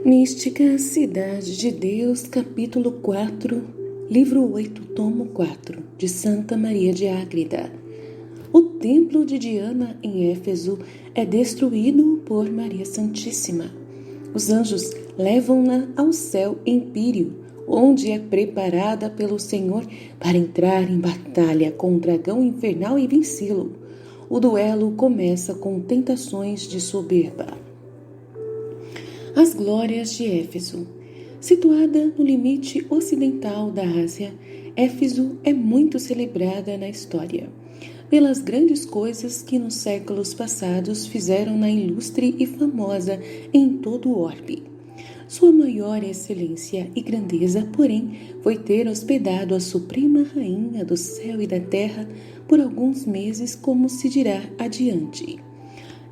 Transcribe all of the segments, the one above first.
Mística Cidade de Deus, capítulo 4, livro 8, tomo 4, de Santa Maria de Ágreda. O templo de Diana em Éfeso é destruído por Maria Santíssima. Os anjos levam-na ao céu empíreo, onde é preparada pelo Senhor para entrar em batalha com o dragão infernal e vencê-lo. O duelo começa com tentações de soberba. As glórias de Éfeso. Situada no limite ocidental da Ásia, Éfeso é muito celebrada na história, pelas grandes coisas que nos séculos passados fizeram-na ilustre e famosa em todo o orbe. Sua maior excelência e grandeza, porém, foi ter hospedado a Suprema Rainha do céu e da terra por alguns meses, como se dirá adiante.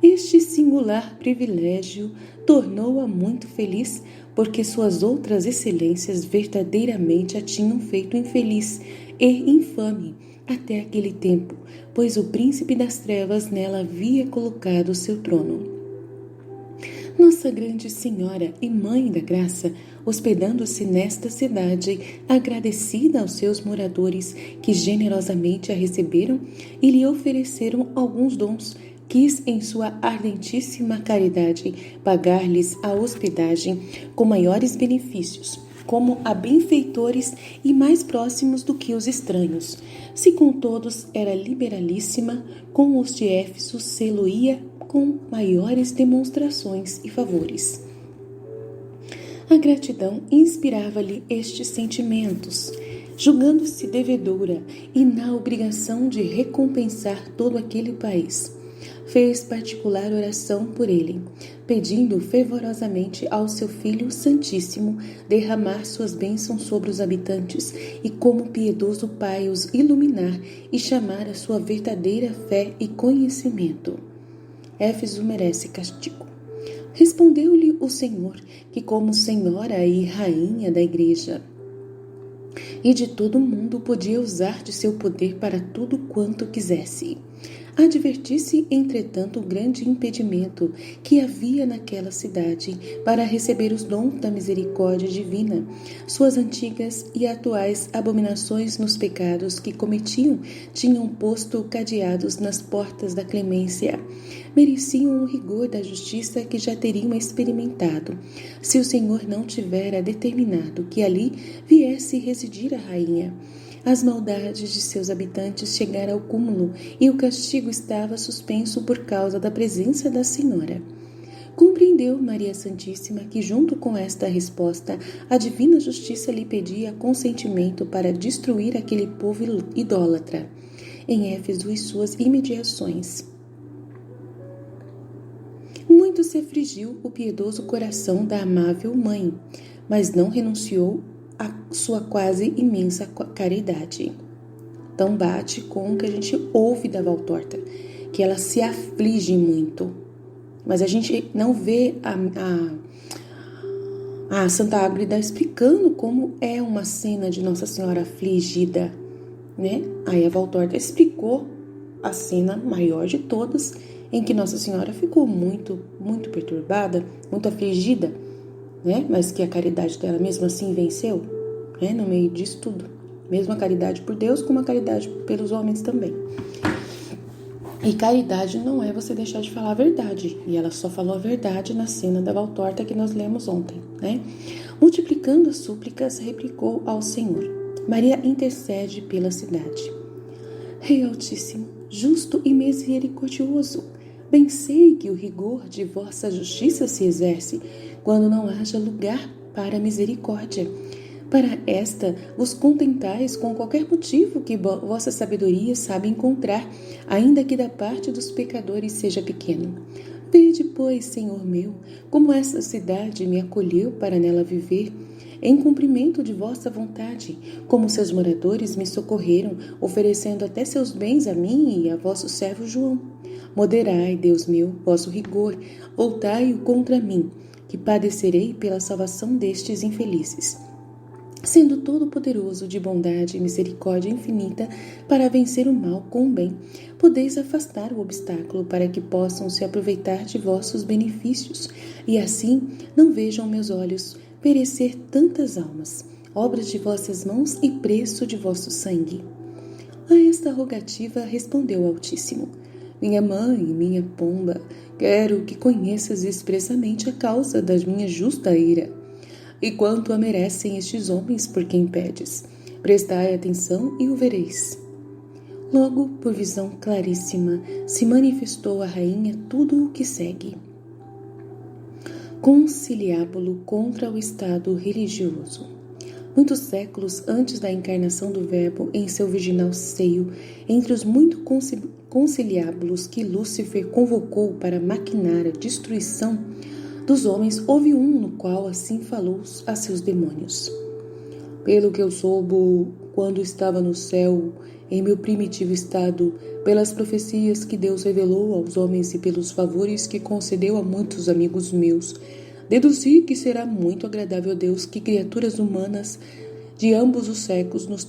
Este singular privilégio tornou-a muito feliz, porque suas outras excelências verdadeiramente a tinham feito infeliz e infame até aquele tempo, pois o príncipe das trevas nela havia colocado seu trono. Nossa grande Senhora e Mãe da Graça, hospedando-se nesta cidade, agradecida aos seus moradores que generosamente a receberam e lhe ofereceram alguns dons, quis, em sua ardentíssima caridade, pagar-lhes a hospedagem com maiores benefícios, como a benfeitores e mais próximos do que os estranhos. Se com todos era liberalíssima, com os de Éfeso sê-lo-ia com maiores demonstrações e favores. A gratidão inspirava-lhe estes sentimentos, julgando-se devedora e na obrigação de recompensar todo aquele país. Fez particular oração por ele, pedindo fervorosamente ao seu Filho Santíssimo derramar suas bênçãos sobre os habitantes e, como piedoso Pai, os iluminar e chamar a sua verdadeira fé e conhecimento. Éfeso merece castigo. Respondeu-lhe o Senhor, que como Senhora e Rainha da Igreja e de todo o mundo podia usar de seu poder para tudo quanto quisesse. Advertisse, entretanto, o grande impedimento que havia naquela cidade para receber os dons da misericórdia divina. Suas antigas e atuais abominações nos pecados que cometiam tinham posto cadeados nas portas da clemência. Mereciam o rigor da justiça que já teriam experimentado, se o Senhor não tivera determinado que ali viesse residir a rainha. As maldades de seus habitantes chegaram ao cúmulo e o castigo estava suspenso por causa da presença da Senhora. Compreendeu Maria Santíssima que, junto com esta resposta, a divina justiça lhe pedia consentimento para destruir aquele povo idólatra em Éfeso e suas imediações. Muito se afligiu o piedoso coração da amável mãe, mas não renunciou a sua quase imensa caridade. Então bate com o que a gente ouve da Valtorta, que ela se aflige muito. Mas a gente não vê a Santa Ágreda explicando como é uma cena de Nossa Senhora afligida, né? Aí a Valtorta explicou a cena maior de todas, em que Nossa Senhora ficou muito, muito perturbada, muito afligida, né? Mas que a caridade dela mesmo assim venceu, né? No meio disso tudo. Mesmo a caridade por Deus, como a caridade pelos homens também. E caridade não é você deixar de falar a verdade. E ela só falou a verdade na cena da Valtorta que nós lemos ontem, né? Multiplicando as súplicas, replicou ao Senhor: Maria intercede pela cidade. Rei Altíssimo, justo e misericordioso, bem sei que o rigor de vossa justiça se exerce quando não haja lugar para misericórdia. Para esta vos contentais com qualquer motivo que vossa sabedoria sabe encontrar, ainda que da parte dos pecadores seja pequeno. Vede, pois, Senhor meu, como esta cidade me acolheu para nela viver, em cumprimento de vossa vontade, como seus moradores me socorreram, oferecendo até seus bens a mim e a vosso servo João. Moderai, Deus meu, vosso rigor, voltai-o contra mim, que padecerei pela salvação destes infelizes. sendo todo-poderoso de bondade e misericórdia infinita para vencer o mal com o bem, podeis afastar o obstáculo para que possam se aproveitar de vossos benefícios, e assim não vejam meus olhos perecer tantas almas, obras de vossas mãos e preço de vosso sangue. A esta rogativa respondeu o Altíssimo: minha mãe, minha pomba, quero que conheças expressamente a causa da minha justa ira. E quanto a merecem estes homens por quem pedes? Prestai atenção e o vereis. Logo, por visão claríssima, se manifestou à rainha tudo o que segue. Conciliábulo contra o Estado religioso. Muitos séculos antes da encarnação do Verbo em seu virginal seio, entre os muito conciliábulos que Lúcifer convocou para maquinar a destruição dos homens, houve um no qual assim falou a seus demônios: pelo que eu soube quando estava no céu, em meu primitivo estado, pelas profecias que Deus revelou aos homens e pelos favores que concedeu a muitos amigos meus, deduzi que será muito agradável a Deus que criaturas humanas de ambos os séculos, nos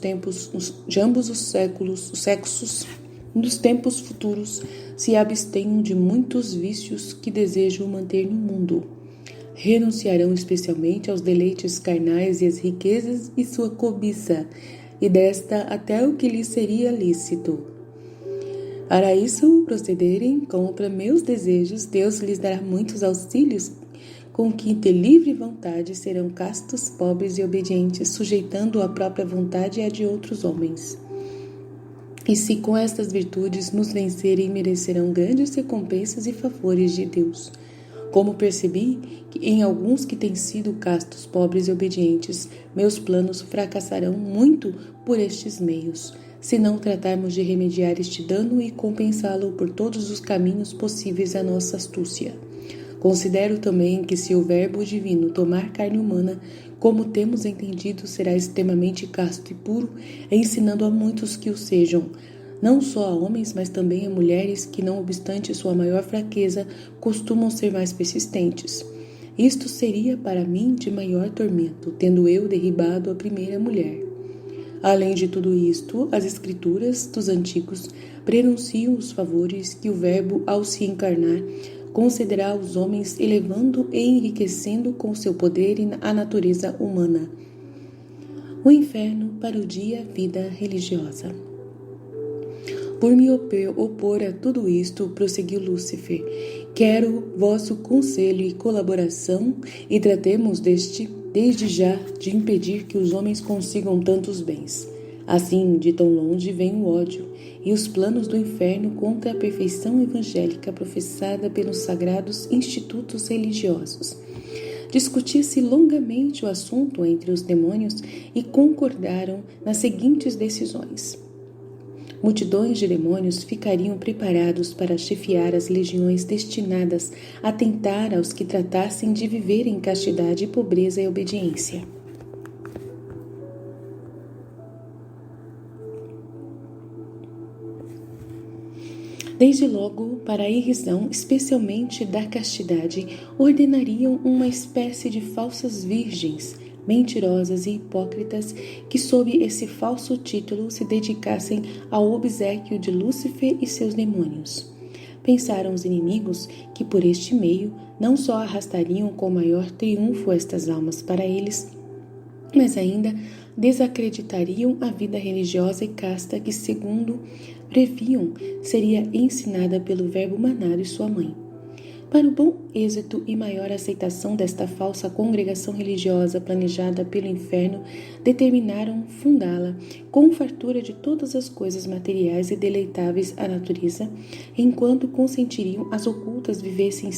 tempos futuros, se abstenham de muitos vícios que desejam manter no mundo. Renunciarão especialmente aos deleites carnais e às riquezas e sua cobiça, e desta até o que lhes seria lícito. Para isso procederem contra meus desejos, Deus lhes dará muitos auxílios, com que de livre vontade serão castos, pobres e obedientes, sujeitando a própria vontade e a de outros homens. E se com estas virtudes nos vencerem, merecerão grandes recompensas e favores de Deus. Como percebi que em alguns que têm sido castos, pobres e obedientes, meus planos fracassarão muito por estes meios, se não tratarmos de remediar este dano e compensá-lo por todos os caminhos possíveis à nossa astúcia. Considero também que se o Verbo divino tomar carne humana, como temos entendido, será extremamente casto e puro, ensinando a muitos que o sejam, não só a homens, mas também a mulheres que, não obstante sua maior fraqueza, costumam ser mais persistentes. Isto seria para mim de maior tormento, tendo eu derribado a primeira mulher. Além de tudo isto, as escrituras dos antigos prenunciam os favores que o Verbo, ao se encarnar, concederá aos homens, elevando e enriquecendo com seu poder a natureza humana. O inferno parodia a vida religiosa. Por me opor a tudo isto, prosseguiu Lúcifer, quero vosso conselho e colaboração, e tratemos desde já de impedir que os homens consigam tantos bens. Assim, de tão longe vem o ódio e os planos do inferno contra a perfeição evangélica professada pelos sagrados institutos religiosos. Discutia-se longamente o assunto entre os demônios e concordaram nas seguintes decisões. Multidões de demônios ficariam preparados para chefiar as legiões destinadas a tentar aos que tratassem de viver em castidade, pobreza e obediência. Desde logo, para a irrisão, especialmente da castidade, ordenariam uma espécie de falsas virgens, mentirosas e hipócritas, que sob esse falso título se dedicassem ao obséquio de Lúcifer e seus demônios. Pensaram os inimigos que por este meio não só arrastariam com maior triunfo estas almas para eles, mas ainda desacreditariam a vida religiosa e casta que, segundo previam, seria ensinada pelo Verbo manado e sua mãe. Para o bom êxito e maior aceitação desta falsa congregação religiosa planejada pelo inferno, determinaram fundá-la com fartura de todas as coisas materiais e deleitáveis à natureza, enquanto consentiriam as ocultas vivessem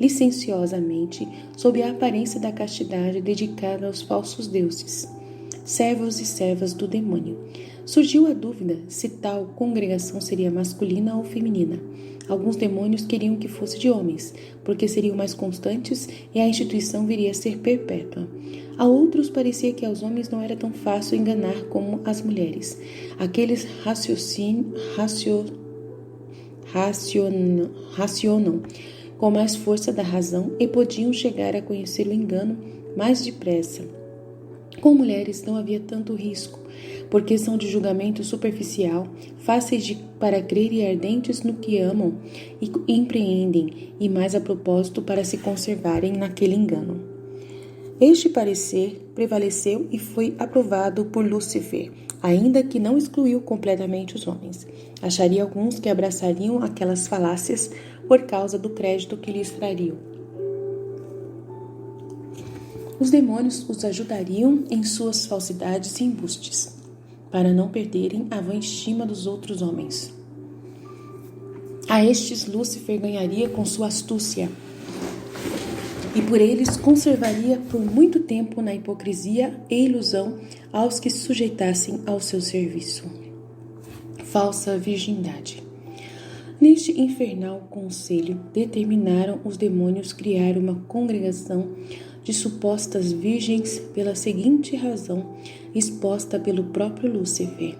licenciosamente sob a aparência da castidade dedicada aos falsos deuses, servos e servas do demônio. Surgiu a dúvida se tal congregação seria masculina ou feminina. Alguns demônios queriam que fosse de homens, porque seriam mais constantes e a instituição viria a ser perpétua. A outros parecia que aos homens não era tão fácil enganar como às mulheres. Aqueles racionam com mais força da razão e podiam chegar a conhecer o engano mais depressa. Com mulheres não havia tanto risco, porque são de julgamento superficial, fáceis para crer e ardentes no que amam e empreendem, e mais a propósito para se conservarem naquele engano. Este parecer prevaleceu e foi aprovado por Lúcifer, ainda que não excluiu completamente os homens. Acharia alguns que abraçariam aquelas falácias por causa do crédito que lhes trariam. Os demônios os ajudariam em suas falsidades e embustes, para não perderem a vã estima dos outros homens. A estes Lúcifer ganharia com sua astúcia, e por eles conservaria por muito tempo na hipocrisia e ilusão aos que se sujeitassem ao seu serviço. Falsa virgindade. Neste infernal conselho, determinaram os demônios criar uma congregação de supostas virgens pela seguinte razão, exposta pelo próprio Lúcifer.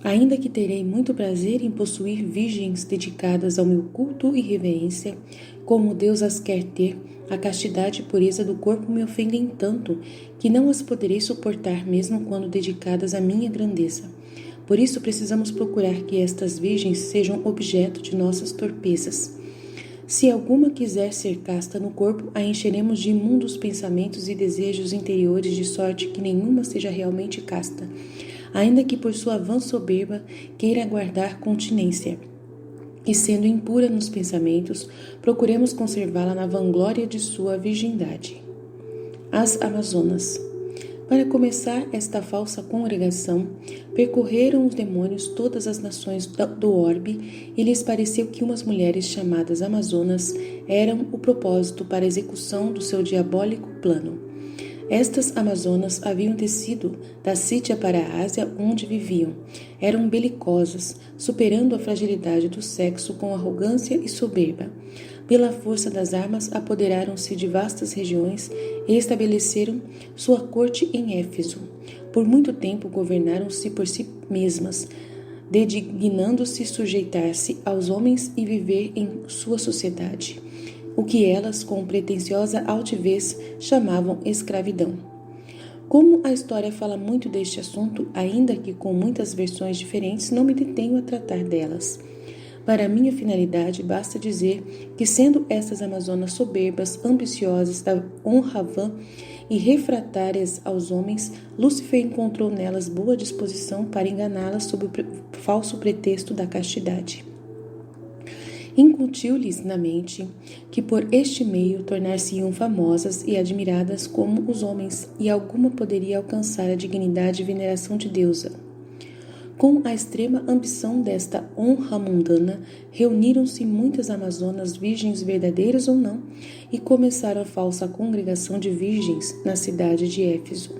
Ainda que terei muito prazer em possuir virgens dedicadas ao meu culto e reverência, como Deus as quer ter, a castidade e pureza do corpo me ofendem tanto que não as poderei suportar mesmo quando dedicadas à minha grandeza. Por isso precisamos procurar que estas virgens sejam objeto de nossas torpezas. Se alguma quiser ser casta no corpo, a encheremos de imundos pensamentos e desejos interiores, de sorte que nenhuma seja realmente casta, ainda que por sua vã soberba queira guardar continência. E sendo impura nos pensamentos, procuremos conservá-la na vanglória de sua virgindade. As Amazonas. Para começar esta falsa congregação, percorreram os demônios todas as nações do orbe e lhes pareceu que umas mulheres chamadas Amazonas eram o propósito para a execução do seu diabólico plano. Estas Amazonas haviam descido da Sítia para a Ásia onde viviam. Eram belicosas, superando a fragilidade do sexo com arrogância e soberba. Pela força das armas, apoderaram-se de vastas regiões e estabeleceram sua corte em Éfeso. Por muito tempo governaram-se por si mesmas, designando-se sujeitar-se aos homens e viver em sua sociedade, o que elas, com pretensiosa altivez, chamavam escravidão. Como a história fala muito deste assunto, ainda que com muitas versões diferentes, não me detenho a tratar delas. Para minha finalidade, basta dizer que, sendo estas Amazonas soberbas, ambiciosas, da honra vã e refratárias aos homens, Lúcifer encontrou nelas boa disposição para enganá-las sob o falso pretexto da castidade. Incutiu-lhes na mente que por este meio tornar-se-iam famosas e admiradas como os homens, e alguma poderia alcançar a dignidade e veneração de deusa. Com a extrema ambição desta honra mundana, reuniram-se muitas Amazonas, virgens verdadeiras ou não, e começaram a falsa congregação de virgens na cidade de Éfeso.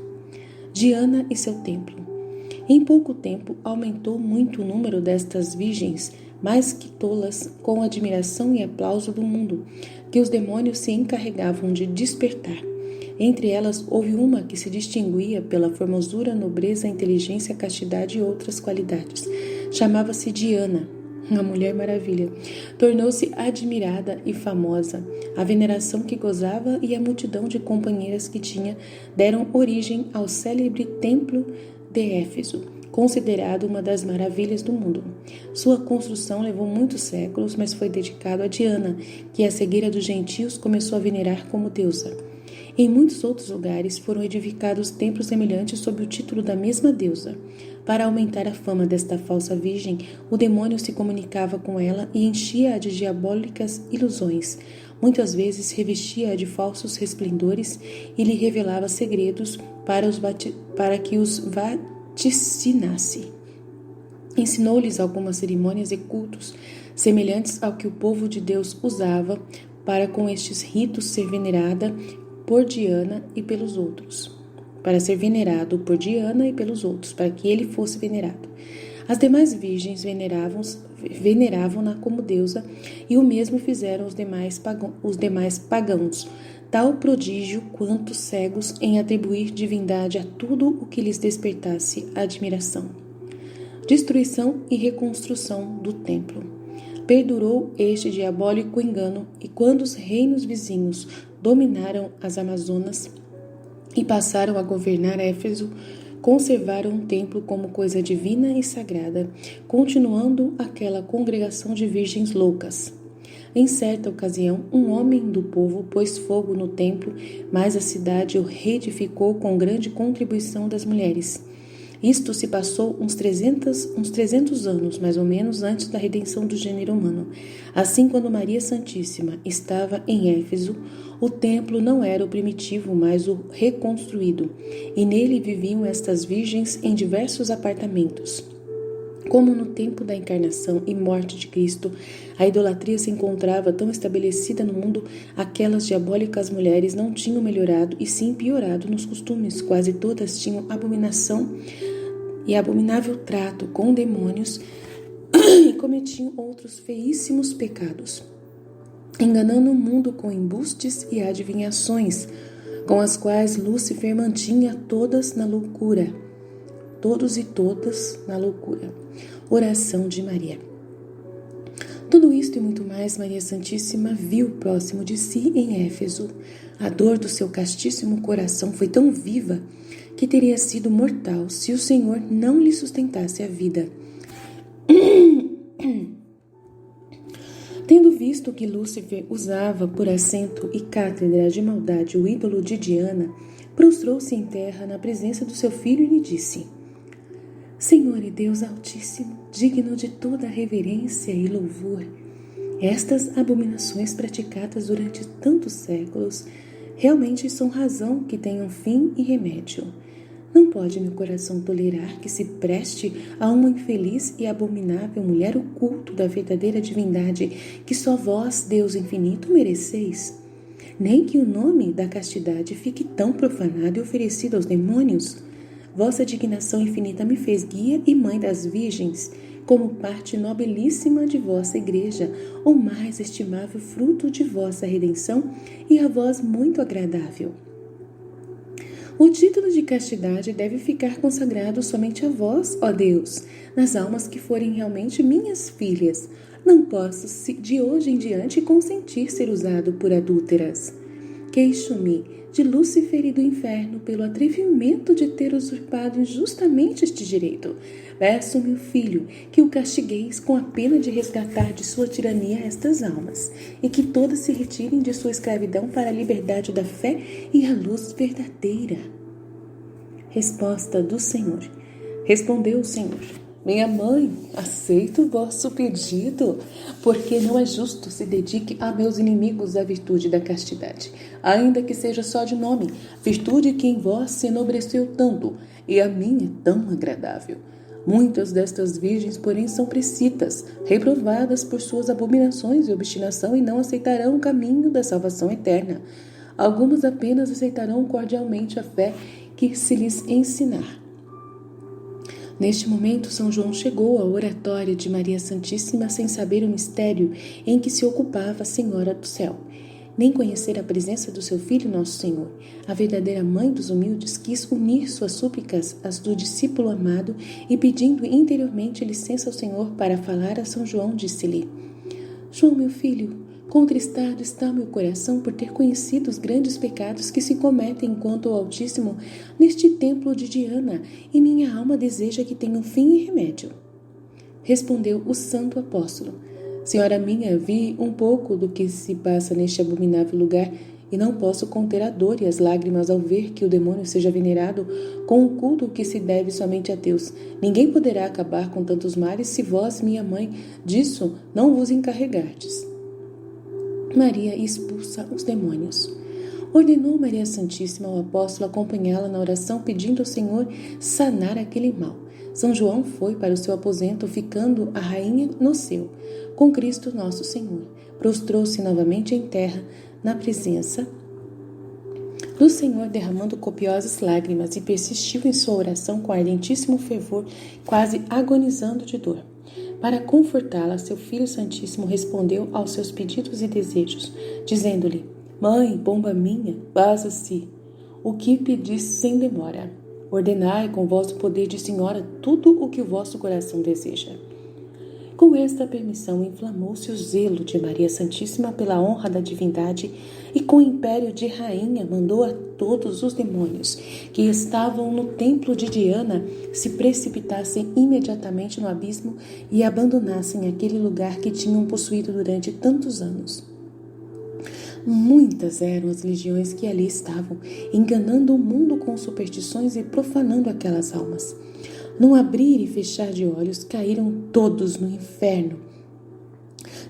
Diana e seu templo. Em pouco tempo aumentou muito o número destas virgens, mais que tolas, com a admiração e aplauso do mundo, que os demônios se encarregavam de despertar. Entre elas houve uma que se distinguia pela formosura, nobreza, inteligência, castidade e outras qualidades. Chamava-se Diana, a Mulher Maravilha. Tornou-se admirada e famosa. A veneração que gozava e a multidão de companheiras que tinha deram origem ao célebre templo de Éfeso, considerado uma das maravilhas do mundo. Sua construção levou muitos séculos, mas foi dedicado a Diana, que, a cegueira dos gentios, começou a venerar como deusa. Em muitos outros lugares foram edificados templos semelhantes sob o título da mesma deusa. Para aumentar a fama desta falsa virgem, o demônio se comunicava com ela e enchia-a de diabólicas ilusões. Muitas vezes revestia-a de falsos resplendores e lhe revelava segredos para que os vaticinasse. Ensinou-lhes algumas cerimônias e cultos, semelhantes ao que o povo de Deus usava para com estes ritos ser venerada por Diana e pelos outros, para ser venerado por Diana e pelos outros, para que ele fosse venerado. As demais virgens veneravam-na como deusa, e o mesmo fizeram os demais pagãos, tal prodígio quanto cegos em atribuir divindade a tudo o que lhes despertasse admiração. Destruição e reconstrução do templo. Perdurou este diabólico engano, e quando os reinos vizinhos dominaram as Amazonas, e passaram a governar Éfeso, conservaram o templo como coisa divina e sagrada, continuando aquela congregação de virgens loucas. Em certa ocasião, um homem do povo pôs fogo no templo, mas a cidade o reedificou com grande contribuição das mulheres. Isto se passou uns 300 anos, mais ou menos, antes da redenção do gênero humano. Assim, quando Maria Santíssima estava em Éfeso, o templo não era o primitivo, mas o reconstruído, e nele viviam estas virgens em diversos apartamentos. Como no tempo da encarnação e morte de Cristo, a idolatria se encontrava tão estabelecida no mundo, aquelas diabólicas mulheres não tinham melhorado e sim piorado nos costumes. Quase todas tinham abominação e abominável trato com demônios e cometiam outros feíssimos pecados, enganando o mundo com embustes e adivinhações, com as quais Lúcifer mantinha todos e todas na loucura. Oração de Maria. Tudo isto e muito mais Maria Santíssima viu próximo de si em Éfeso. A dor do seu castíssimo coração foi tão viva que teria sido mortal se o Senhor não lhe sustentasse a vida. Tendo visto que Lúcifer usava por assento e cátedra de maldade o ídolo de Diana, prostrou-se em terra na presença do seu filho e lhe disse: Senhor e Deus Altíssimo, digno de toda reverência e louvor, estas abominações praticadas durante tantos séculos realmente são razão que tenham fim e remédio. Não pode meu coração tolerar que se preste a uma infeliz e abominável mulher o culto da verdadeira divindade que só vós, Deus infinito, mereceis. Nem que o nome da castidade fique tão profanado e oferecido aos demônios. Vossa dignação infinita me fez guia e mãe das virgens, como parte nobilíssima de vossa igreja, o mais estimável fruto de vossa redenção e a vós muito agradável. O título de castidade deve ficar consagrado somente a vós, ó Deus, nas almas que forem realmente minhas filhas. Não posso, de hoje em diante, consentir ser usado por adúlteras. Queixo-me de Lúcifer e do inferno pelo atrevimento de ter usurpado injustamente este direito. Peço, meu filho, que o castigueis com a pena de resgatar de sua tirania estas almas, e que todas se retirem de sua escravidão para a liberdade da fé e a luz verdadeira. Resposta do Senhor. Respondeu o Senhor: Minha mãe, aceito o vosso pedido, porque não é justo se dedique a meus inimigos a virtude da castidade, ainda que seja só de nome, virtude que em vós se enobreceu tanto, e a mim é tão agradável. Muitas destas virgens, porém, são precitas, reprovadas por suas abominações e obstinação, e não aceitarão o caminho da salvação eterna. Algumas apenas aceitarão cordialmente a fé que se lhes ensinar. Neste momento, São João chegou ao oratório de Maria Santíssima sem saber o mistério em que se ocupava a Senhora do Céu, nem conhecer a presença do seu Filho Nosso Senhor. A verdadeira mãe dos humildes quis unir suas súplicas às do discípulo amado e, pedindo interiormente licença ao Senhor para falar a São João, disse-lhe: João, meu filho, contristado está meu coração por ter conhecido os grandes pecados que se cometem enquanto o Altíssimo neste templo de Diana, e minha alma deseja que tenham fim e remédio. Respondeu o santo apóstolo: Senhora minha, vi um pouco do que se passa neste abominável lugar, e não posso conter a dor e as lágrimas ao ver que o demônio seja venerado com um culto que se deve somente a Deus. Ninguém poderá acabar com tantos males se vós, minha mãe, disso não vos encarregardes. Maria expulsa os demônios. Ordenou Maria Santíssima ao apóstolo acompanhá-la na oração, pedindo ao Senhor sanar aquele mal. São João foi para o seu aposento, ficando a rainha no seu, com Cristo nosso Senhor. Prostrou-se novamente em terra, na presença do Senhor, derramando copiosas lágrimas, e persistiu em sua oração com ardentíssimo fervor, quase agonizando de dor. Para confortá-la, seu Filho Santíssimo respondeu aos seus pedidos e desejos, dizendo-lhe: Mãe, pomba minha, faça-se o que pedis sem demora. Ordenai com vosso poder de senhora tudo o que o vosso coração deseja. Com esta permissão, inflamou-se o zelo de Maria Santíssima pela honra da divindade e, com o império de rainha, mandou a todos os demônios que estavam no templo de Diana se precipitassem imediatamente no abismo e abandonassem aquele lugar que tinham possuído durante tantos anos. Muitas eram as legiões que ali estavam, enganando o mundo com superstições e profanando aquelas almas. Num abrir e fechar de olhos, caíram todos no inferno.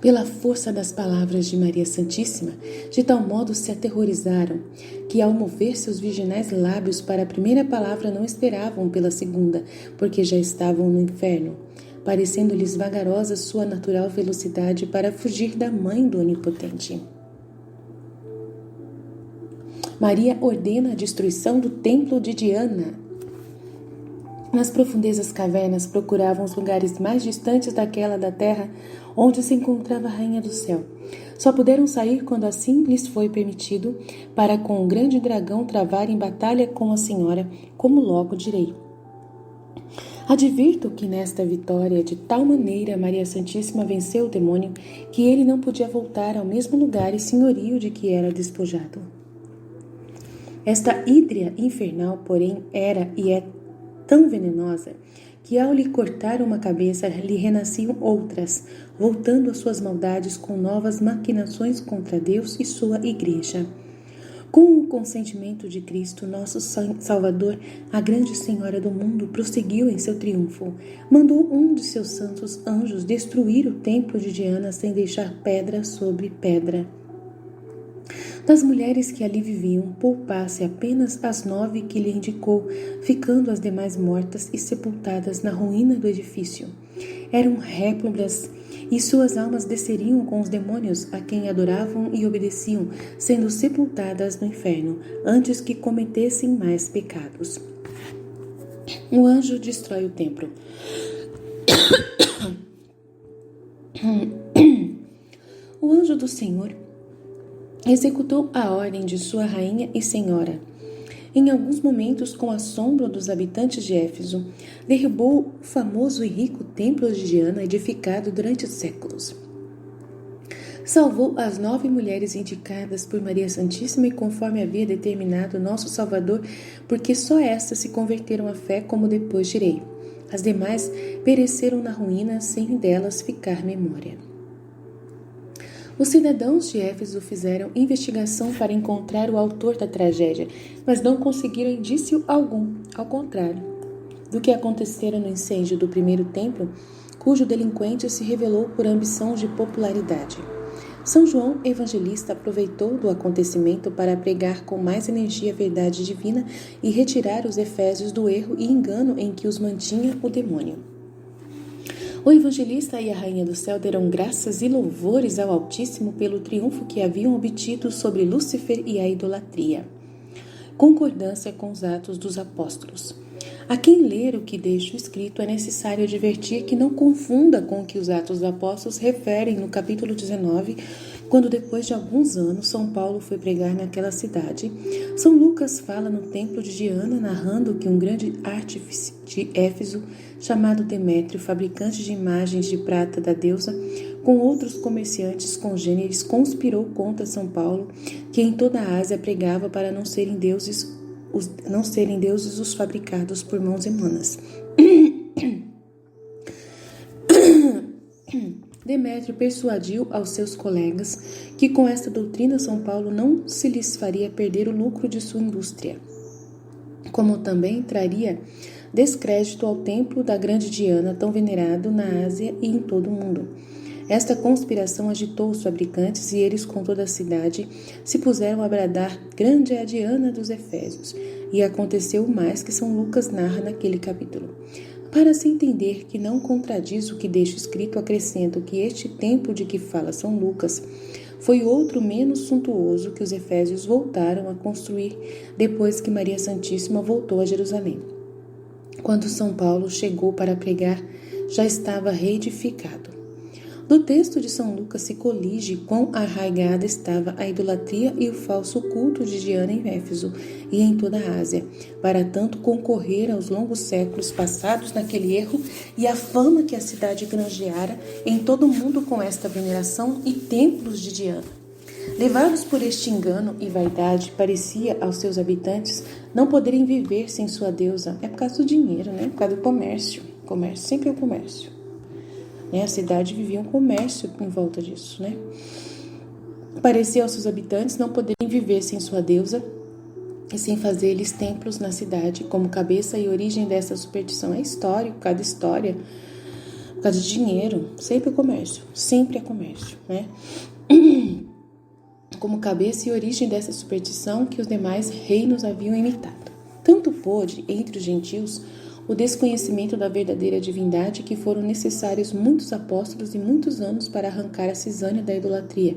Pela força das palavras de Maria Santíssima, de tal modo se aterrorizaram, que ao mover seus virginais lábios para a primeira palavra não esperavam pela segunda, porque já estavam no inferno, parecendo-lhes vagarosa sua natural velocidade para fugir da mãe do Onipotente. Maria ordena a destruição do templo de Diana. Nas profundezas cavernas procuravam os lugares mais distantes daquela da terra onde se encontrava a Rainha do Céu. Só puderam sair quando assim lhes foi permitido, para com o grande dragão travarem batalha com a Senhora, como logo direi. Advirto que nesta vitória, de tal maneira Maria Santíssima venceu o demônio, que ele não podia voltar ao mesmo lugar e senhorio de que era despojado. Esta hídria infernal, porém, era e é tão venenosa que ao lhe cortar uma cabeça lhe renasciam outras, voltando às suas maldades com novas maquinações contra Deus e sua Igreja. Com o consentimento de Cristo, nosso Salvador, a grande Senhora do mundo prosseguiu em seu triunfo. Mandou um de seus santos anjos destruir o templo de Diana sem deixar pedra sobre pedra. Das mulheres que ali viviam, poupasse apenas as 9 que lhe indicou, ficando as demais mortas e sepultadas na ruína do edifício. Eram réprobas, e suas almas desceriam com os demônios a quem adoravam e obedeciam, sendo sepultadas no inferno, antes que cometessem mais pecados. O anjo destrói o templo. O anjo do Senhor executou a ordem de sua rainha e senhora. Em alguns momentos, com assombro dos habitantes de Éfeso, derrubou o famoso e rico templo de Diana, edificado durante séculos. Salvou as 9 mulheres indicadas por Maria Santíssima e conforme havia determinado nosso Salvador, porque só estas se converteram à fé, como depois direi. As demais pereceram na ruína, sem delas ficar memória. Os cidadãos de Éfeso fizeram investigação para encontrar o autor da tragédia, mas não conseguiram indício algum, ao contrário do que acontecera no incêndio do primeiro templo, cujo delinquente se revelou por ambição de popularidade. São João Evangelista aproveitou do acontecimento para pregar com mais energia a verdade divina e retirar os efésios do erro e engano em que os mantinha o demônio. O evangelista e a Rainha do Céu deram graças e louvores ao Altíssimo pelo triunfo que haviam obtido sobre Lúcifer e a idolatria. Concordância com os Atos dos Apóstolos. A quem ler o que deixo escrito é necessário advertir que não confunda com o que os Atos dos Apóstolos referem no capítulo 19, quando depois de alguns anos São Paulo foi pregar naquela cidade. São Lucas fala no templo de Diana, narrando que um grande artífice de Éfeso, chamado Demétrio, fabricante de imagens de prata da deusa, com outros comerciantes congêneres, conspirou contra São Paulo, que em toda a Ásia pregava para não serem deuses os fabricados por mãos humanas. Demétrio persuadiu aos seus colegas que com esta doutrina São Paulo não se lhes faria perder o lucro de sua indústria, como também traria descrédito ao templo da grande Diana, tão venerado na Ásia e em todo o mundo. Esta conspiração agitou os fabricantes e eles, com toda a cidade, se puseram a bradar: grande é a Diana dos Efésios. E aconteceu o mais que São Lucas narra naquele capítulo. Para se entender que não contradiz o que deixo escrito, acrescento que este templo de que fala São Lucas foi outro menos suntuoso que os efésios voltaram a construir depois que Maria Santíssima voltou a Jerusalém. Quando São Paulo chegou para pregar, já estava reedificado. Do texto de São Lucas se colige quão arraigada estava a idolatria e o falso culto de Diana em Éfeso e em toda a Ásia, para tanto concorrer aos longos séculos passados naquele erro e a fama que a cidade granjeara em todo o mundo com esta veneração e templos de Diana. Levados por este engano e vaidade, parecia aos seus habitantes não poderem viver sem sua deusa. É por causa do dinheiro, né? Por causa do comércio. Comércio, sempre é o comércio. A cidade vivia um comércio em volta disso, né? Parecia aos seus habitantes não poderem viver sem sua deusa e sem fazer-lhes templos na cidade, como cabeça e origem dessa superstição. É histórico, cada história, por causa de dinheiro, sempre é comércio, né? Como cabeça e origem dessa superstição que os demais reinos haviam imitado. Tanto pôde, entre os gentios, o desconhecimento da verdadeira divindade que foram necessários muitos apóstolos e muitos anos para arrancar a cisânia da idolatria,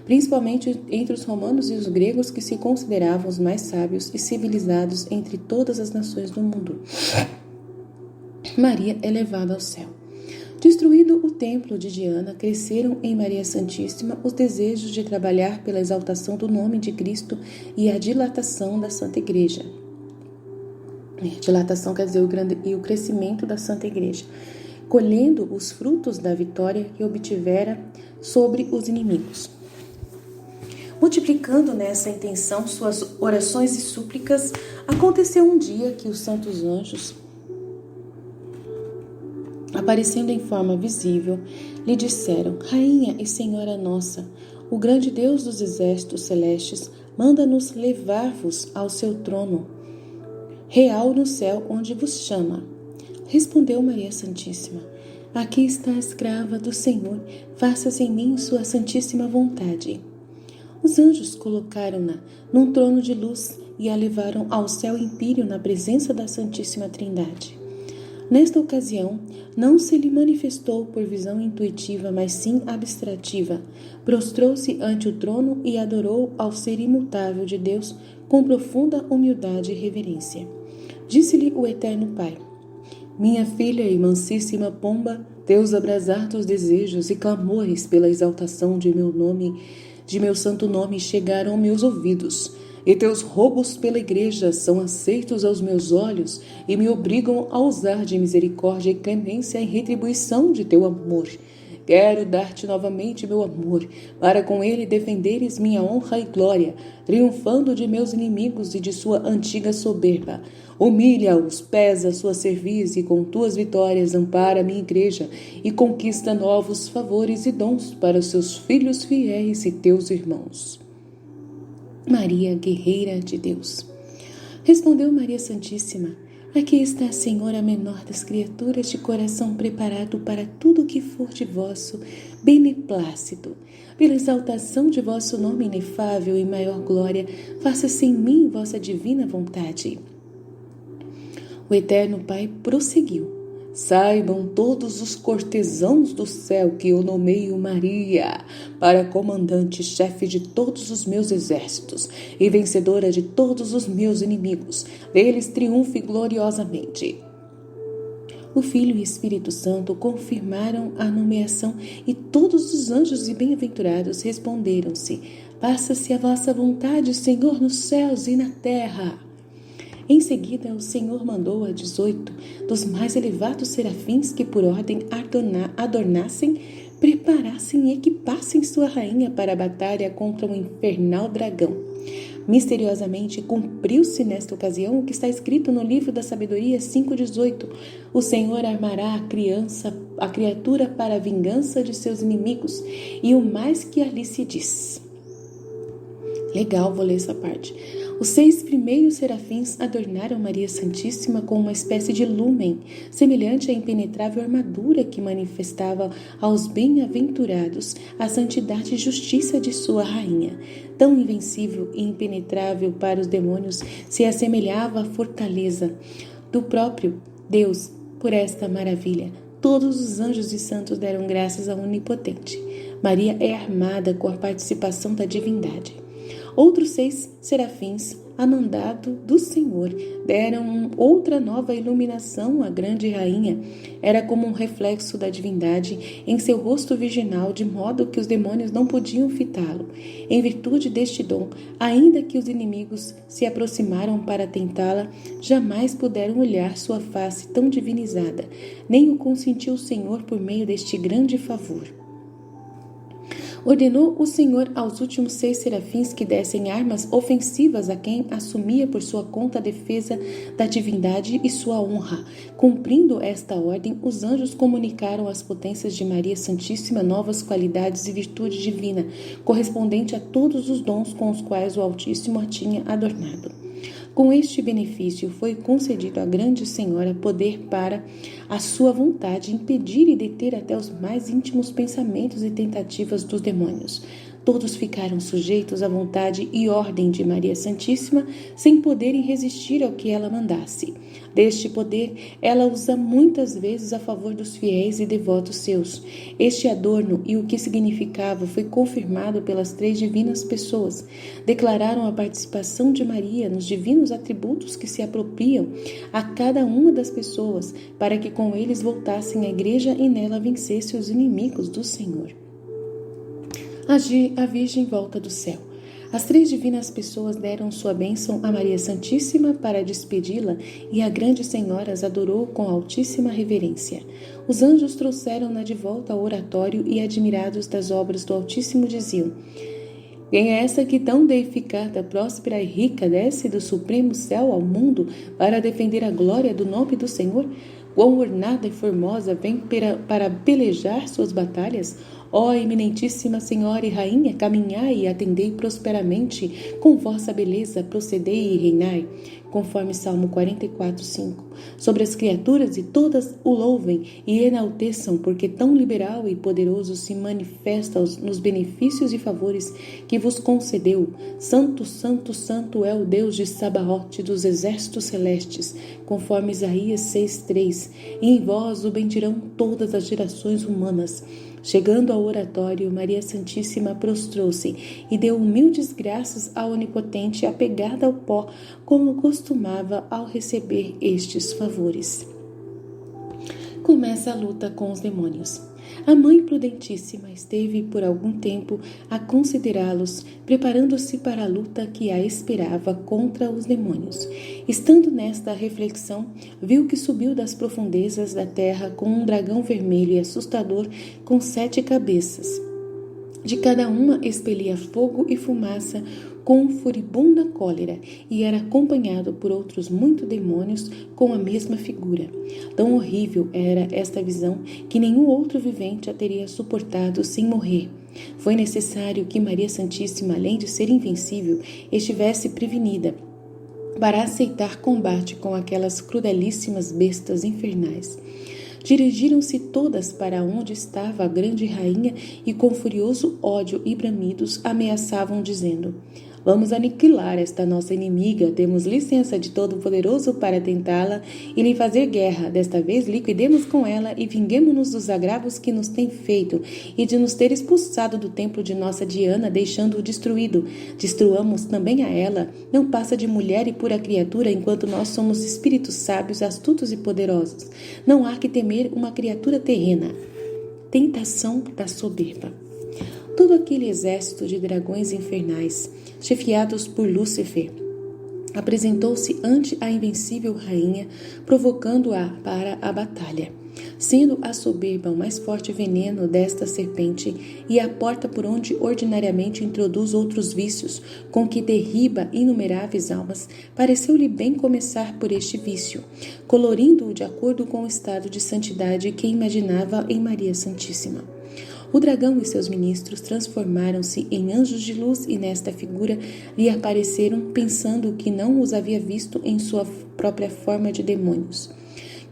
principalmente entre os romanos e os gregos que se consideravam os mais sábios e civilizados entre todas as nações do mundo. Maria é levada ao céu. Destruído o templo de Diana, cresceram em Maria Santíssima os desejos de trabalhar pela exaltação do nome de Cristo e a dilatação da Santa Igreja. Dilatação quer dizer o crescimento da Santa Igreja, colhendo os frutos da vitória que obtivera sobre os inimigos. Multiplicando nessa intenção suas orações e súplicas, aconteceu um dia que os santos anjos, aparecendo em forma visível, lhe disseram: Rainha e Senhora nossa, o grande Deus dos exércitos celestes manda-nos levar-vos ao seu trono real no céu, onde vos chama. Respondeu Maria Santíssima: Aqui está a escrava do Senhor, faça-se em mim sua santíssima vontade. Os anjos colocaram-na num trono de luz e a levaram ao céu empíreo na presença da Santíssima Trindade. Nesta ocasião, não se lhe manifestou por visão intuitiva, mas sim abstrativa. Prostrou-se ante o trono e adorou ao ser imutável de Deus com profunda humildade e reverência. Disse-lhe o Eterno Pai: Minha filha e mansíssima pomba, teus abrasados desejos e clamores pela exaltação de meu nome, de meu santo nome, chegaram aos meus ouvidos. E teus roubos pela igreja são aceitos aos meus olhos e me obrigam a usar de misericórdia e clemência em retribuição de teu amor. Quero dar-te novamente meu amor, para com ele defenderes minha honra e glória, triunfando de meus inimigos e de sua antiga soberba. Humilha-os, pesa sua cerviz e com tuas vitórias ampara a minha igreja e conquista novos favores e dons para os seus filhos fiéis e teus irmãos. Maria, guerreira de Deus. Respondeu Maria Santíssima: Aqui está a Senhora, a menor das criaturas, de coração preparado para tudo o que for de vosso beneplácito. Pela exaltação de vosso nome inefável e maior glória, faça-se em mim vossa divina vontade. O Eterno Pai prosseguiu: Saibam todos os cortesãos do céu que eu nomeio Maria para comandante-chefe de todos os meus exércitos e vencedora de todos os meus inimigos. Deles triunfe gloriosamente. O Filho e o Espírito Santo confirmaram a nomeação e todos os anjos e bem-aventurados responderam-se: Faça-se a vossa vontade, Senhor, nos céus e na terra. Em seguida, o Senhor mandou a 18 dos mais elevados serafins que por ordem adornassem, preparassem e equipassem sua rainha para a batalha contra o infernal dragão. Misteriosamente, cumpriu-se nesta ocasião o que está escrito no livro da Sabedoria 5,18. O Senhor armará a criatura para a vingança de seus inimigos, e o mais que ali se diz. Legal, vou ler essa parte. Os 6 primeiros serafins adornaram Maria Santíssima com uma espécie de lúmen, semelhante à impenetrável armadura que manifestava aos bem-aventurados a santidade e justiça de sua rainha. Tão invencível e impenetrável para os demônios se assemelhava à fortaleza do próprio Deus. Por esta maravilha, todos os anjos e santos deram graças ao Onipotente. Maria é armada com a participação da divindade. Outros 6 serafins, a mandado do Senhor, deram outra nova iluminação à grande rainha. Era como um reflexo da divindade em seu rosto virginal, de modo que os demônios não podiam fitá-lo. Em virtude deste dom, ainda que os inimigos se aproximaram para tentá-la, jamais puderam olhar sua face tão divinizada, nem o consentiu o Senhor por meio deste grande favor. Ordenou o Senhor aos últimos 6 serafins que dessem armas ofensivas a quem assumia por sua conta a defesa da divindade e sua honra. Cumprindo esta ordem, os anjos comunicaram às potências de Maria Santíssima novas qualidades e virtude divina, correspondente a todos os dons com os quais o Altíssimo a tinha adornado. Com este benefício foi concedido à grande senhora poder para, à sua vontade, impedir e deter até os mais íntimos pensamentos e tentativas dos demônios. Todos ficaram sujeitos à vontade e ordem de Maria Santíssima, sem poderem resistir ao que ela mandasse. Deste poder, ela usa muitas vezes a favor dos fiéis e devotos seus. Este adorno e o que significava foi confirmado pelas 3 divinas pessoas. Declararam a participação de Maria nos divinos atributos que se apropriam a cada uma das pessoas, para que com eles voltassem à igreja e nela vencesse os inimigos do Senhor. A Virgem volta do céu. As 3 divinas pessoas deram sua bênção a Maria Santíssima para despedi-la e a grande senhora as adorou com altíssima reverência. Os anjos trouxeram-na de volta ao oratório e, admirados das obras do Altíssimo, diziam: quem é essa que tão deificada, próspera e rica desce do supremo céu ao mundo para defender a glória do nome do Senhor? Quão ornada e formosa vem para pelejar suas batalhas? Ó eminentíssima Senhora e Rainha, caminhai e atendei prosperamente, com vossa beleza procedei e reinai, conforme Salmo 44:5. Sobre as criaturas e todas o louvem e enalteçam, porque tão liberal e poderoso se manifesta nos benefícios e favores que vos concedeu. Santo, santo, santo é o Deus de Sabaote dos exércitos celestes, conforme Isaías 6:3. E em vós o bendirão todas as gerações humanas. Chegando ao oratório, Maria Santíssima prostrou-se e deu humildes graças ao Onipotente, apegada ao pó, como costumava ao receber estes favores. Começa a luta com os demônios. A Mãe Prudentíssima esteve por algum tempo a considerá-los, preparando-se para a luta que a esperava contra os demônios. Estando nesta reflexão, viu que subiu das profundezas da terra com um dragão vermelho e assustador com 7 cabeças. De cada uma expelia fogo e fumaça com furibunda cólera, e era acompanhado por outros muitos demônios com a mesma figura. Tão horrível era esta visão que nenhum outro vivente a teria suportado sem morrer. Foi necessário que Maria Santíssima, além de ser invencível, estivesse prevenida para aceitar combate com aquelas crudelíssimas bestas infernais. Dirigiram-se todas para onde estava a grande rainha e com furioso ódio e bramidos ameaçavam, dizendo: vamos aniquilar esta nossa inimiga, temos licença de Todo-Poderoso para tentá-la e lhe fazer guerra. Desta vez liquidemos com ela e vinguemo-nos dos agravos que nos tem feito e de nos ter expulsado do templo de nossa Diana, deixando-o destruído. Destruamos também a ela, não passa de mulher e pura criatura, enquanto nós somos espíritos sábios, astutos e poderosos. Não há que temer uma criatura terrena. Tentação da soberba. Todo aquele exército de dragões infernais, chefiados por Lúcifer, apresentou-se ante a invencível rainha, provocando-a para a batalha. Sendo a soberba o mais forte veneno desta serpente e a porta por onde ordinariamente introduz outros vícios, com que derriba inumeráveis almas, pareceu-lhe bem começar por este vício, colorindo-o de acordo com o estado de santidade que imaginava em Maria Santíssima. O dragão e seus ministros transformaram-se em anjos de luz e nesta figura lhe apareceram, pensando que não os havia visto em sua própria forma de demônios.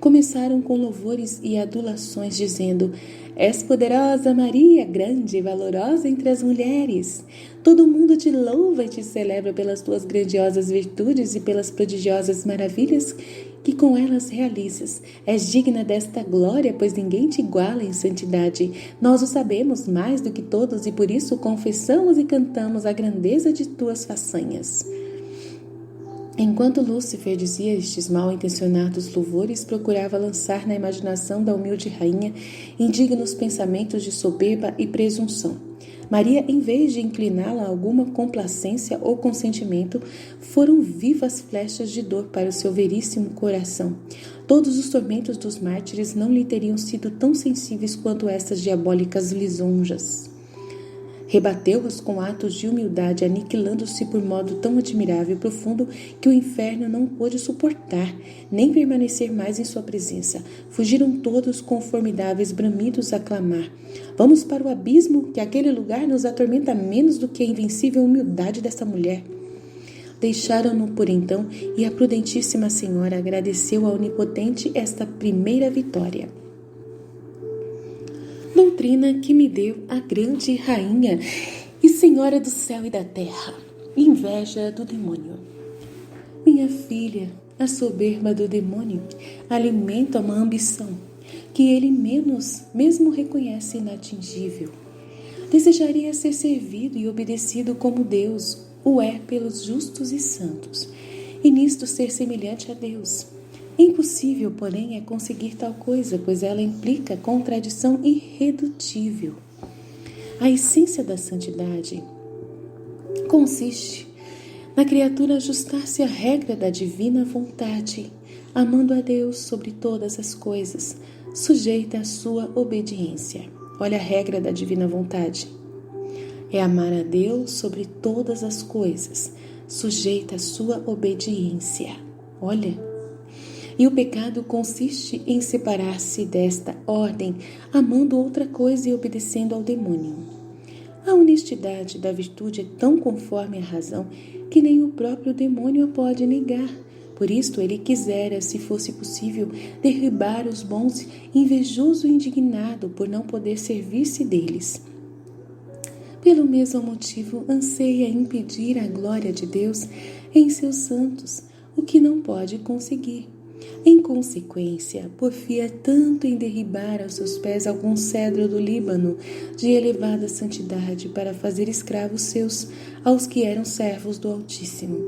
Começaram com louvores e adulações, dizendo: És poderosa Maria, grande e valorosa entre as mulheres. Todo mundo te louva e te celebra pelas tuas grandiosas virtudes e pelas prodigiosas maravilhas que com elas realizas. És digna desta glória, pois ninguém te iguala em santidade. Nós o sabemos mais do que todos e por isso confessamos e cantamos a grandeza de tuas façanhas. Enquanto Lúcifer dizia estes mal-intencionados louvores, procurava lançar na imaginação da humilde rainha indignos pensamentos de soberba e presunção. Maria, em vez de incliná-la a alguma complacência ou consentimento, foram vivas flechas de dor para o seu veríssimo coração. Todos os tormentos dos mártires não lhe teriam sido tão sensíveis quanto essas diabólicas lisonjas. Rebateu-as com atos de humildade, aniquilando-se por modo tão admirável e profundo que o inferno não pôde suportar, nem permanecer mais em sua presença. Fugiram todos com formidáveis bramidos a clamar: Vamos para o abismo, que aquele lugar nos atormenta menos do que a invencível humildade desta mulher. Deixaram-no por então, e a prudentíssima senhora agradeceu ao Onipotente esta primeira vitória. Doutrina que me deu a grande rainha e senhora do céu e da terra, inveja do demônio. Minha filha, a soberba do demônio alimenta uma ambição que ele mesmo reconhece inatingível. Desejaria ser servido e obedecido como Deus o é pelos justos e santos, e nisto ser semelhante a Deus. Impossível, porém, é conseguir tal coisa, pois ela implica contradição irredutível. A essência da santidade consiste na criatura ajustar-se à regra da divina vontade, amando a Deus sobre todas as coisas, sujeita à sua obediência. Olha a regra da divina vontade. É amar a Deus sobre todas as coisas, sujeita à sua obediência. Olha. E o pecado consiste em separar-se desta ordem, amando outra coisa e obedecendo ao demônio. A honestidade da virtude é tão conforme à razão que nem o próprio demônio a pode negar. Por isto ele quisera, se fosse possível, derribar os bons, invejoso e indignado por não poder servir-se deles. Pelo mesmo motivo, anseia impedir a glória de Deus em seus santos, o que não pode conseguir. Em consequência, porfia tanto em derribar aos seus pés algum cedro do Líbano de elevada santidade para fazer escravos seus aos que eram servos do Altíssimo.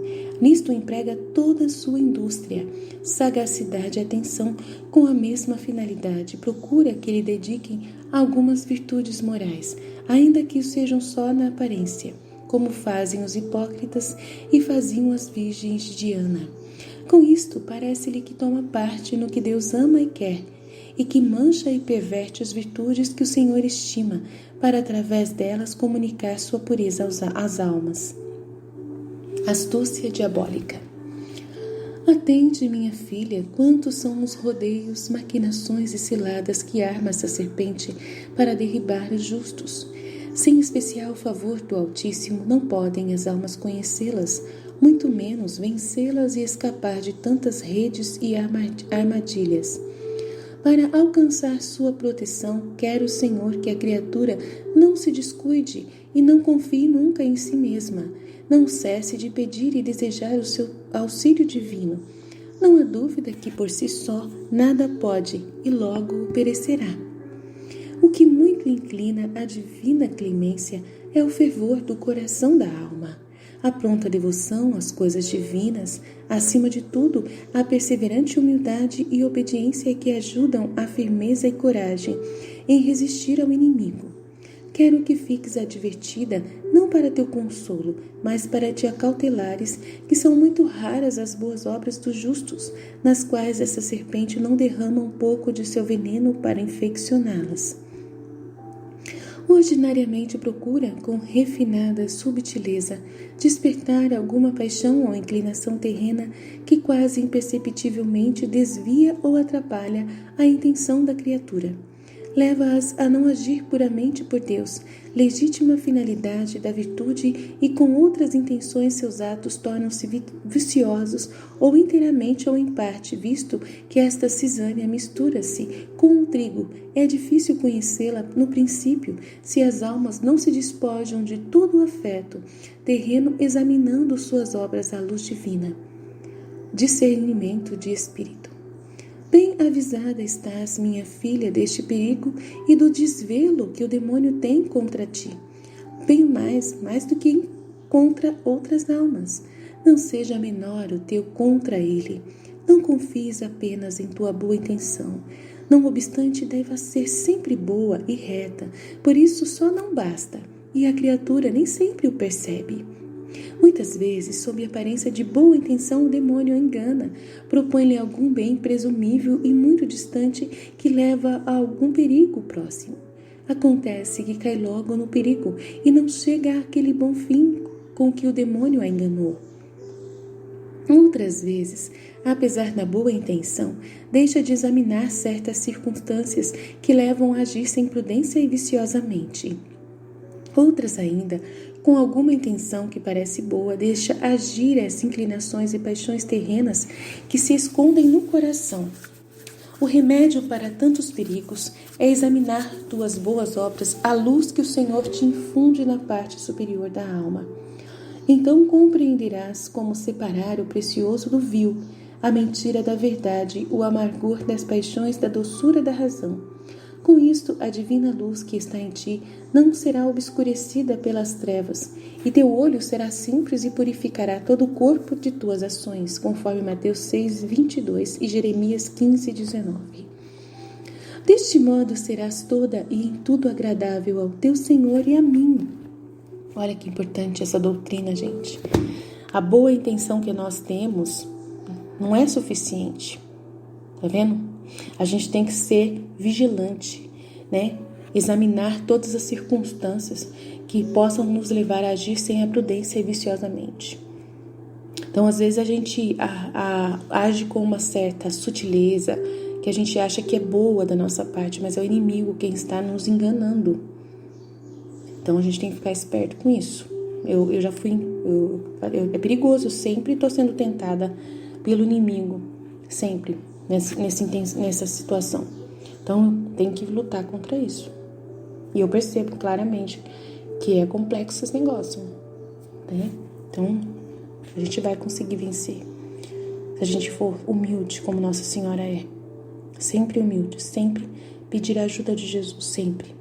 Nisto emprega toda a sua indústria, sagacidade e atenção com a mesma finalidade. Procura que lhe dediquem algumas virtudes morais, ainda que sejam só na aparência, como fazem os hipócritas e faziam as virgens de Diana. Com isto, parece-lhe que toma parte no que Deus ama e quer, e que mancha e perverte as virtudes que o Senhor estima, para através delas comunicar sua pureza às almas. Astúcia diabólica. Atende, minha filha, quantos são os rodeios, maquinações e ciladas que arma essa serpente para derribar os justos. Sem especial favor do Altíssimo, não podem as almas conhecê-las, muito menos vencê-las e escapar de tantas redes e armadilhas. Para alcançar sua proteção, quer o Senhor que a criatura não se descuide e não confie nunca em si mesma. Não cesse de pedir e desejar o seu auxílio divino. Não há dúvida que por si só nada pode e logo perecerá. O que muito inclina à divina clemência é o fervor do coração da alma. A pronta devoção às coisas divinas, acima de tudo, a perseverante humildade e obediência que ajudam a firmeza e coragem em resistir ao inimigo. Quero que fiques advertida, não para teu consolo, mas para te acautelares, que são muito raras as boas obras dos justos, nas quais essa serpente não derrama um pouco de seu veneno para infeccioná-las. Ordinariamente procura, com refinada subtileza, despertar alguma paixão ou inclinação terrena que quase imperceptivelmente desvia ou atrapalha a intenção da criatura. Leva-as a não agir puramente por Deus, legítima finalidade da virtude e com outras intenções seus atos tornam-se viciosos ou inteiramente ou em parte, visto que esta cisânia mistura-se com o trigo. É difícil conhecê-la no princípio, se as almas não se despojam de todo o afeto terreno, examinando suas obras à luz divina. Discernimento de espírito. Bem avisada estás, minha filha, deste perigo e do desvelo que o demônio tem contra ti, bem mais do que contra outras almas. Não seja menor o teu contra ele. Não confies apenas em tua boa intenção. Não obstante, deve ser sempre boa e reta, por isso só não basta, e a criatura nem sempre o percebe. Muitas vezes, sob aparência de boa intenção, o demônio a engana, propõe-lhe algum bem presumível e muito distante que leva a algum perigo próximo. Acontece que cai logo no perigo e não chega àquele bom fim com que o demônio a enganou. Outras vezes, apesar da boa intenção, deixa de examinar certas circunstâncias que levam a agir sem prudência e viciosamente. Outras ainda, com alguma intenção que parece boa, deixa agir as inclinações e paixões terrenas que se escondem no coração. O remédio para tantos perigos é examinar tuas boas obras à luz que o Senhor te infunde na parte superior da alma. Então compreenderás como separar o precioso do vil, a mentira da verdade, o amargor das paixões da doçura da razão. Com isto, a divina luz que está em ti não será obscurecida pelas trevas, e teu olho será simples e purificará todo o corpo de tuas ações, conforme Mateus 6:22 e Jeremias 15:19. Deste modo serás toda e em tudo agradável ao teu Senhor e a mim. Olha que importante essa doutrina, gente. A boa intenção que nós temos não é suficiente. Tá vendo? A gente tem que ser vigilante, né? Examinar todas as circunstâncias que possam nos levar a agir sem a prudência e viciosamente. Então, às vezes a gente age com uma certa sutileza, que a gente acha que é boa da nossa parte, mas é o inimigo quem está nos enganando. Então, a gente tem que ficar esperto com isso. Eu já fui... é perigoso, eu sempre estou sendo tentada pelo inimigo, sempre. Nessa situação. Então, tem que lutar contra isso. E eu percebo claramente que é complexo esse negócio, né? Então, a gente vai conseguir vencer. Se a gente for humilde, como Nossa Senhora é. Sempre humilde, sempre pedir a ajuda de Jesus, sempre.